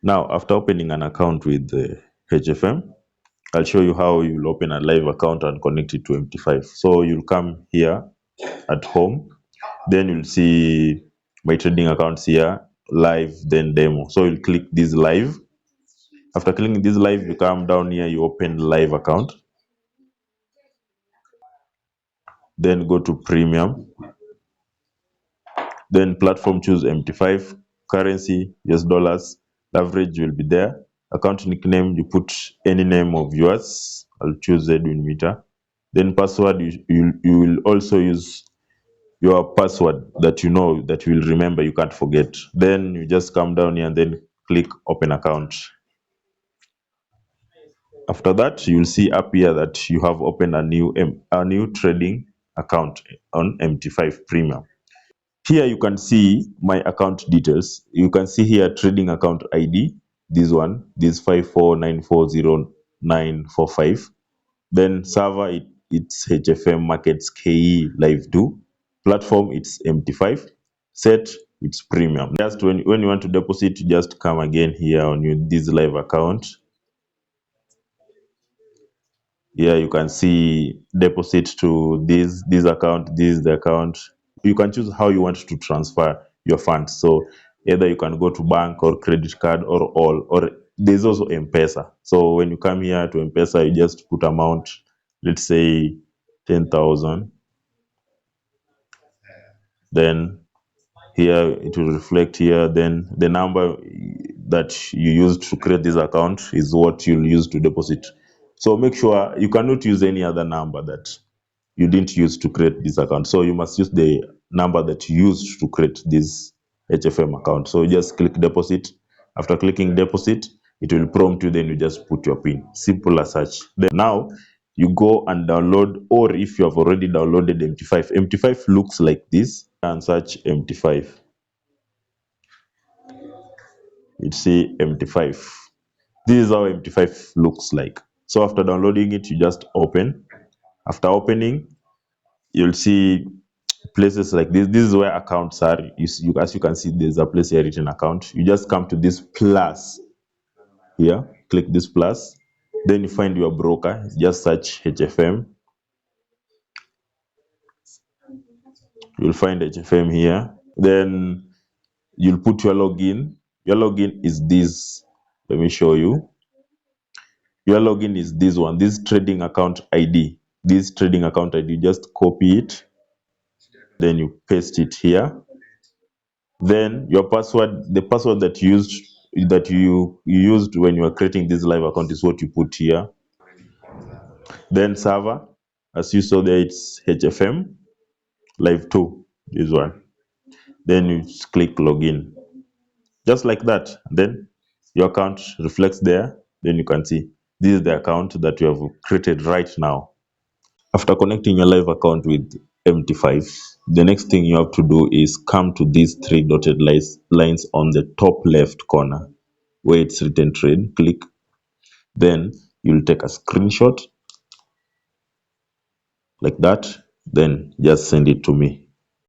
Now, after opening an account with HFM, I'll show you how you'll open a live account and connect it to MT5. So you'll come here at home, then you'll see my trading accounts here, live, then demo. So you'll click this live. After clicking this live, you come down here, you open live account. Then go to premium. Then platform, choose MT5, currency, US dollars, average will be there. Account nickname, you put any name of yours. I'll choose Edwin Meter. Then password, you will also use your password that you know, that you will remember, you can't forget. Then you just come down here and then click open account. After that, you'll see up here that you have opened a new trading account on MT5 Premium. Here you can see my account details. You can see here trading account ID, this one, this 54940945. Then server, it's HFM Markets KE Live 2. Platform, it's MT5. Set, it's premium. Just when you want to deposit, you just come again here on this live account. Here you can see deposit to this account, this is the account. You can choose how you want to transfer your funds. So either you can go to bank or credit card or all, or there's also M-Pesa. So when you come here to M-Pesa, you just put amount, let's say 10,000. Then here it will reflect here. Then the number that you used to create this account is what you'll use to deposit. So make sure you cannot use any other number that you didn't use to create this account. So you must use the number that you used to create this HFM account. So you just click deposit. After clicking deposit, it will prompt you, then you just put your PIN. Simple as such. Then now you go and download, or if you have already downloaded MT5, MT5 looks like this, and search MT5. You see MT5. This is how MT5 looks like. So after downloading it, you just open. After opening, you'll see places like this. This is where accounts are. As you can see, there's a place here written account. You just come to this plus here, click this plus, then you find your broker. Just search HFM. You'll find HFM here. Then you'll put your login. Your login is this. Let me show you. Your login is this one, this trading account ID. This trading account ID, just copy it, then you paste it here. Then your password, the password that you used when you were creating this live account, is what you put here. Then server, as you saw there, it's HFM Live 2, this one. Then you just click login, just like that. Then your account reflects there. Then you can see this is the account that you have created right now. After connecting your live account with MT5, the next thing you have to do is come to these three dotted lines on the top left corner where it's written trade. Click. Then you'll take a screenshot like that. Then just send it to me.